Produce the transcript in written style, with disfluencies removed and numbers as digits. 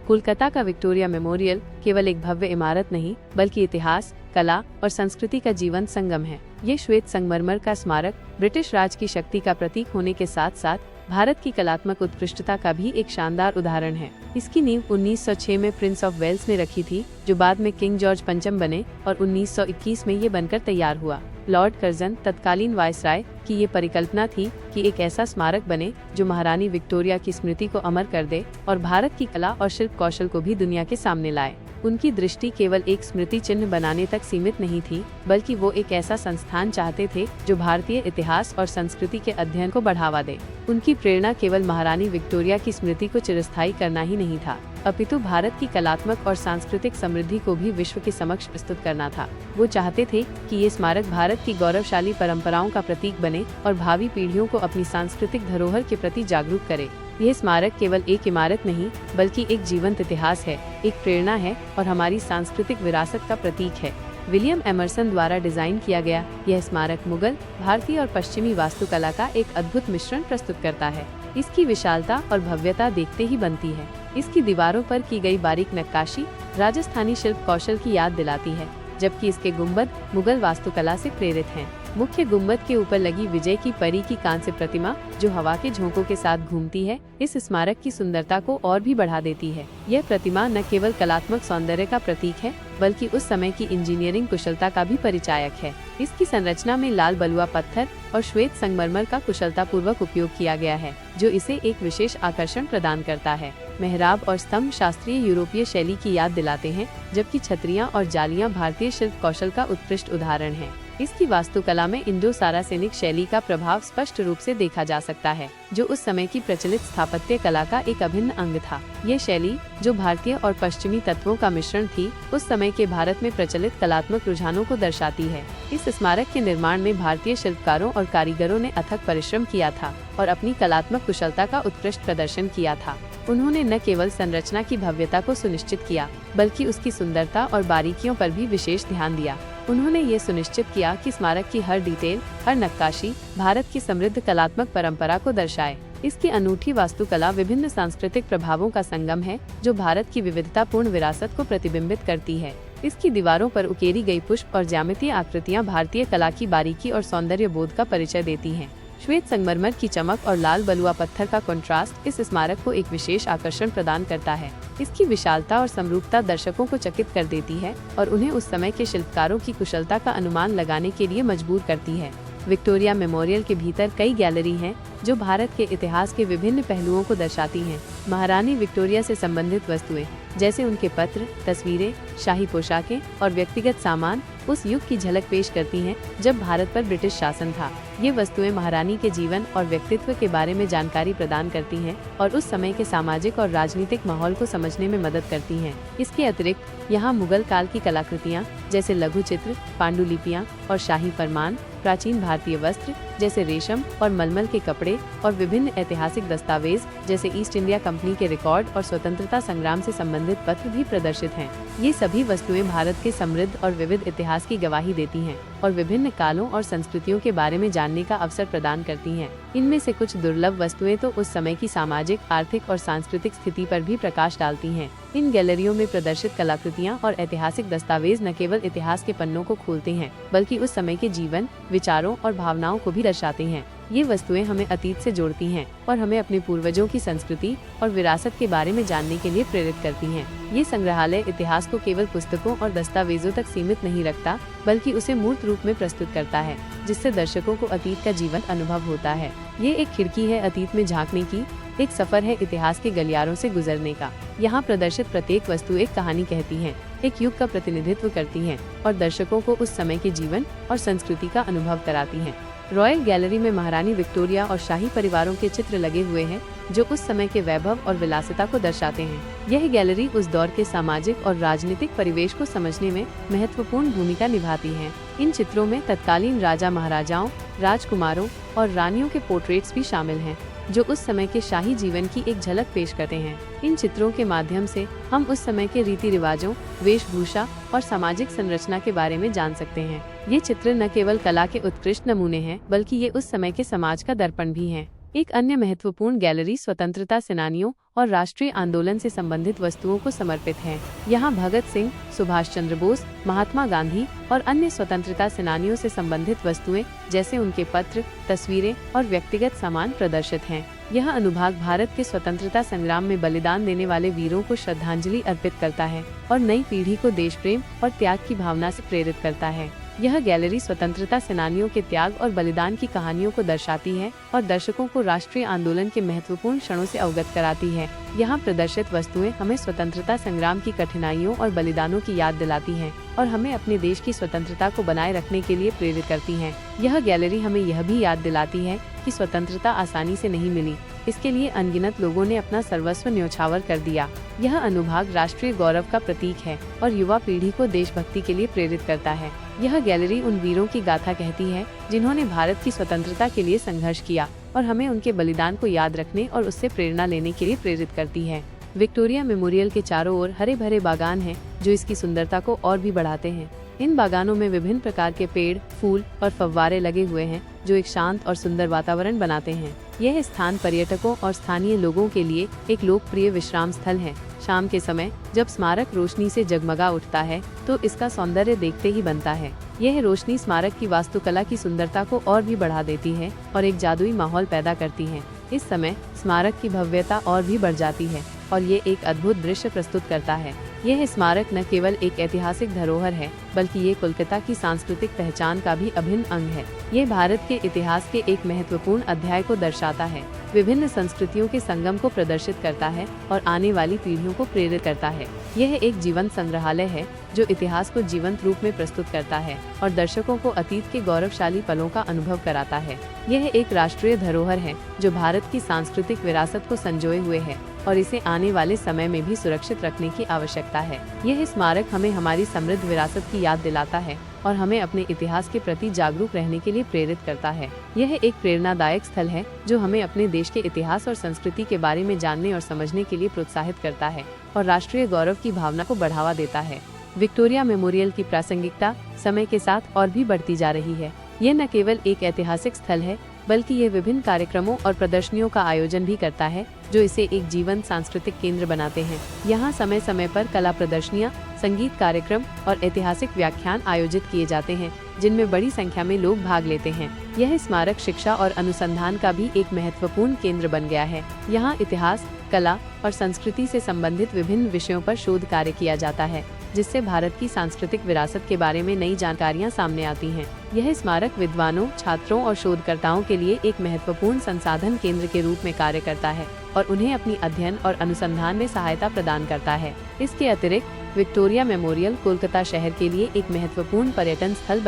कोलकाता का Victoria memorial केवल एक भव्य इमारत नहीं बल्कि इतिहास, कला और संस्कृति का जीवंत संगम है। ये श्वेत संगमरमर का स्मारक ब्रिटिश राज की शक्ति का प्रतीक होने के साथ साथ भारत की कलात्मक उत्कृष्टता का भी एक शानदार उदाहरण है। इसकी नींव 1906 में प्रिंस ऑफ वेल्स ने रखी थी, जो बाद में किंग जॉर्ज पंचम बने और 1921 में ये बनकर तैयार हुआ। लॉर्ड कर्जन, तत्कालीन वायसराय, की ये परिकल्पना थी कि एक ऐसा स्मारक बने जो महारानी विक्टोरिया की स्मृति को अमर कर दे और भारत की कला और शिल्प कौशल को भी दुनिया के सामने लाए। उनकी दृष्टि केवल एक स्मृति चिन्ह बनाने तक सीमित नहीं थी, बल्कि वो एक ऐसा संस्थान चाहते थे जो भारतीय इतिहास और संस्कृति के अध्ययन को बढ़ावा दे। उनकी प्रेरणा केवल महारानी विक्टोरिया की स्मृति को चिरस्थायी करना ही नहीं था, अपितु भारत की कलात्मक और सांस्कृतिक समृद्धि को भी विश्व के समक्ष प्रस्तुत करना था। वो चाहते थे कि ये स्मारक भारत की गौरवशाली परंपराओं का प्रतीक बने और भावी पीढ़ियों को अपनी सांस्कृतिक धरोहर के प्रति जागरूक करे। यह स्मारक केवल एक इमारत नहीं बल्कि एक जीवंत इतिहास है, एक प्रेरणा है और हमारी सांस्कृतिक विरासत का प्रतीक है। विलियम एमर्सन द्वारा डिजाइन किया गया यह स्मारक मुगल, भारतीय और पश्चिमी वास्तुकला का एक अद्भुत मिश्रण प्रस्तुत करता है। इसकी विशालता और भव्यता देखते ही बनती है। इसकी दीवारों पर की गई बारीक नक्काशी राजस्थानी शिल्प कौशल की याद दिलाती है, जबकि इसके गुंबद मुगल वास्तुकला से प्रेरित हैं। मुख्य गुंबद के ऊपर लगी विजय की परी की कांस्य प्रतिमा, जो हवा के झोंकों के साथ घूमती है, इस स्मारक की सुंदरता को और भी बढ़ा देती है। यह प्रतिमा न केवल कलात्मक सौंदर्य का प्रतीक है, बल्कि उस समय की इंजीनियरिंग कुशलता का भी परिचायक है। इसकी संरचना में लाल बलुआ पत्थर और श्वेत संगमरमर का कुशलता पूर्वक उपयोग किया गया है, जो इसे एक विशेष आकर्षण प्रदान करता है। मेहराब और स्तंभ शास्त्रीय यूरोपीय शैली की याद दिलाते हैं, जबकि छतरियां और जालियां भारतीय शिल्प कौशल का उत्कृष्ट उदाहरण है। इसकी वास्तुकला में इंडो सारासेनिक शैली का प्रभाव स्पष्ट रूप से देखा जा सकता है, जो उस समय की प्रचलित स्थापत्य कला का एक अभिन्न अंग था। ये शैली, जो भारतीय और पश्चिमी तत्वों का मिश्रण थी, उस समय के भारत में प्रचलित कलात्मक रुझानों को दर्शाती है। इस स्मारक के निर्माण में भारतीय शिल्पकारों और कारीगरों ने अथक परिश्रम किया था और अपनी कलात्मक कुशलता का उत्कृष्ट प्रदर्शन किया था। उन्होंने न केवल संरचना की भव्यता को सुनिश्चित किया, बल्कि उसकी सुंदरता और बारीकियों पर भी विशेष ध्यान दिया। उन्होंने ये सुनिश्चित किया कि स्मारक की हर डिटेल, हर नक्काशी भारत की समृद्ध कलात्मक परंपरा को दर्शाए। इसकी अनूठी वास्तुकला विभिन्न सांस्कृतिक प्रभावों का संगम है, जो भारत की विविधतापूर्ण विरासत को प्रतिबिंबित करती है। इसकी दीवारों पर उकेरी गई पुष्प और ज्यामितीय आकृतियां भारतीय कला की बारीकी और सौंदर्य बोध का परिचय देती हैं। श्वेत संगमरमर की चमक और लाल बलुआ पत्थर का कंट्रास्ट इस स्मारक को एक विशेष आकर्षण प्रदान करता है। इसकी विशालता और समरूपता दर्शकों को चकित कर देती है और उन्हें उस समय के शिल्पकारों की कुशलता का अनुमान लगाने के लिए मजबूर करती है। विक्टोरिया मेमोरियल के भीतर कई गैलरी हैं, जो भारत के इतिहास के विभिन्न पहलुओं को दर्शाती हैं। महारानी विक्टोरिया से संबंधित वस्तुएं, जैसे उनके पत्र, तस्वीरें, शाही पोशाकें और व्यक्तिगत सामान, उस युग की झलक पेश करती हैं जब भारत पर ब्रिटिश शासन था। ये वस्तुएं महारानी के जीवन और व्यक्तित्व के बारे में जानकारी प्रदान करती हैं और उस समय के सामाजिक और राजनीतिक माहौल को समझने में मदद करती हैं। इसके अतिरिक्त यहाँ मुगल काल की कलाकृतियाँ, जैसे लघु चित्र, पांडुलिपियाँ और शाही फरमान, प्राचीन भारतीय वस्त्र जैसे रेशम और मलमल के कपड़े और विभिन्न ऐतिहासिक दस्तावेज जैसे ईस्ट इंडिया कंपनी के रिकॉर्ड और स्वतंत्रता संग्राम से संबंधित पत्र भी प्रदर्शित हैं। ये सभी वस्तुएं भारत के समृद्ध और विविध इतिहास की गवाही देती हैं और विभिन्न कालों और संस्कृतियों के बारे में जानने का अवसर प्रदान करती हैं। इनमें से कुछ दुर्लभ वस्तुएं तो उस समय की सामाजिक, आर्थिक और सांस्कृतिक स्थिति पर भी प्रकाश डालती हैं। इन गैलरियों में प्रदर्शित कलाकृतियां और ऐतिहासिक दस्तावेज न केवल इतिहास के पन्नों को खोलते हैं, बल्कि उस समय के जीवन, विचारों और भावनाओं को भी दर्शाते हैं। ये वस्तुएं हमें अतीत से जोड़ती हैं और हमें अपने पूर्वजों की संस्कृति और विरासत के बारे में जानने के लिए प्रेरित करती हैं। ये संग्रहालय इतिहास को केवल पुस्तकों और दस्तावेजों तक सीमित नहीं रखता, बल्कि उसे मूर्त रूप में प्रस्तुत करता है, जिससे दर्शकों को अतीत का जीवन अनुभव होता है। ये एक खिड़की है अतीत में झांकने की, एक सफर है इतिहास के गलियारों से गुजरने का। यहाँ प्रदर्शित प्रत्येक वस्तु एक कहानी कहती है, एक युग का प्रतिनिधित्व करती है और दर्शकों को उस समय के जीवन और संस्कृति का अनुभव कराती है। रॉयल गैलरी में महारानी विक्टोरिया और शाही परिवारों के चित्र लगे हुए हैं, जो उस समय के वैभव और विलासिता को दर्शाते हैं। यह गैलरी उस दौर के सामाजिक और राजनीतिक परिवेश को समझने में महत्वपूर्ण भूमिका निभाती है। इन चित्रों में तत्कालीन राजा महाराजाओं, राजकुमारों और रानियों के पोर्ट्रेट्स भी शामिल हैं, जो उस समय के शाही जीवन की एक झलक पेश करते हैं। इन चित्रों के माध्यम से हम उस समय के रीति रिवाजों, वेशभूषा और सामाजिक संरचना के बारे में जान सकते हैं। ये चित्र न केवल कला के उत्कृष्ट नमूने हैं, बल्कि ये उस समय के समाज का दर्पण भी हैं। एक अन्य महत्वपूर्ण गैलरी स्वतंत्रता सेनानियों और राष्ट्रीय आंदोलन से संबंधित वस्तुओं को समर्पित है। यहाँ भगत सिंह, सुभाष चंद्र बोस, महात्मा गांधी और अन्य स्वतंत्रता सेनानियों से संबंधित वस्तुएं जैसे उनके पत्र, तस्वीरें और व्यक्तिगत सामान प्रदर्शित हैं। यह अनुभाग भारत के स्वतंत्रता संग्राम में बलिदान देने वाले वीरों को श्रद्धांजलि अर्पित करता है और नई पीढ़ी को देश प्रेम और त्याग की भावना से प्रेरित करता है। यह गैलरी स्वतंत्रता सेनानियों के त्याग और बलिदान की कहानियों को दर्शाती है और दर्शकों को राष्ट्रीय आंदोलन के महत्वपूर्ण क्षणों से अवगत कराती है। यहाँ प्रदर्शित वस्तुएं हमें स्वतंत्रता संग्राम की कठिनाइयों और बलिदानों की याद दिलाती हैं और हमें अपने देश की स्वतंत्रता को बनाए रखने के लिए प्रेरित करती हैं। यह गैलरी हमें यह भी याद दिलाती है कि स्वतंत्रता आसानी से नहीं मिली, इसके लिए अनगिनत लोगों ने अपना सर्वस्व न्यौछावर कर दिया। यह अनुभाग राष्ट्रीय गौरव का प्रतीक है और युवा पीढ़ी को देशभक्ति के लिए प्रेरित करता है। यह गैलरी उन वीरों की गाथा कहती है जिन्होंने भारत की स्वतंत्रता के लिए संघर्ष किया और हमें उनके बलिदान को याद रखने और उससे प्रेरणा लेने के लिए प्रेरित करती है। विक्टोरिया मेमोरियल के चारों ओर हरे भरे बागान हैं जो इसकी सुंदरता को और भी बढ़ाते हैं। इन बागानों में विभिन्न प्रकार के पेड़, फूल और फव्वारे लगे हुए हैं जो एक शांत और सुंदर वातावरण बनाते हैं। यह स्थान पर्यटकों और स्थानीय लोगों के लिए एक लोकप्रिय विश्राम स्थल है। शाम के समय जब स्मारक रोशनी से जगमगा उठता है तो इसका सौंदर्य देखते ही बनता है। यह रोशनी स्मारक की वास्तुकला की सुंदरता को और भी बढ़ा देती है और एक जादुई माहौल पैदा करती है। इस समय स्मारक की भव्यता और भी बढ़ जाती है और ये एक अद्भुत दृश्य प्रस्तुत करता है। यह स्मारक न केवल एक ऐतिहासिक धरोहर है बल्कि ये कोलकाता की सांस्कृतिक पहचान का भी अभिन्न अंग है। ये भारत के इतिहास के एक महत्वपूर्ण अध्याय को दर्शाता है, विभिन्न संस्कृतियों के संगम को प्रदर्शित करता है और आने वाली पीढ़ियों को प्रेरित करता है। यह एक जीवंत संग्रहालय है जो इतिहास को जीवंत रूप में प्रस्तुत करता है और दर्शकों को अतीत के गौरवशाली पलों का अनुभव कराता है। यह एक राष्ट्रीय धरोहर है जो भारत की सांस्कृतिक विरासत को संजोए हुए है और इसे आने वाले समय में भी सुरक्षित रखने की आवश्यकता है। यह स्मारक हमें हमारी समृद्ध विरासत की याद दिलाता है और हमें अपने इतिहास के प्रति जागरूक रहने के लिए प्रेरित करता है। यह एक प्रेरणादायक स्थल है जो हमें अपने देश के इतिहास और संस्कृति के बारे में जानने और समझने के लिए प्रोत्साहित करता है और राष्ट्रीय गौरव की भावना को बढ़ावा देता है। विक्टोरिया मेमोरियल की प्रासंगिकता समय के साथ और भी बढ़ती जा रही है। यह न केवल एक ऐतिहासिक स्थल है बल्कि ये विभिन्न कार्यक्रमों और प्रदर्शनियों का आयोजन भी करता है जो इसे एक जीवंत सांस्कृतिक केंद्र बनाते हैं। यहाँ समय समय पर कला प्रदर्शनियाँ, संगीत कार्यक्रम और ऐतिहासिक व्याख्यान आयोजित किए जाते हैं जिनमें बड़ी संख्या में लोग भाग लेते हैं। यह स्मारक शिक्षा और अनुसंधान का भी एक महत्वपूर्ण केंद्र बन गया है। यहाँ इतिहास, कला और संस्कृति से संबंधित विभिन्न विषयों पर शोध कार्य किया जाता है जिससे भारत की सांस्कृतिक विरासत के बारे में नई जानकारियां सामने आती हैं। यह स्मारक विद्वानों, छात्रों और शोधकर्ताओं के लिए एक महत्वपूर्ण संसाधन केंद्र के रूप में कार्य करता है और उन्हें अपनी अध्ययन और अनुसंधान में सहायता प्रदान करता है। इसके अतिरिक्त विक्टोरिया मेमोरियल कोलकाता शहर के लिए एक महत्वपूर्ण पर्यटन स्थल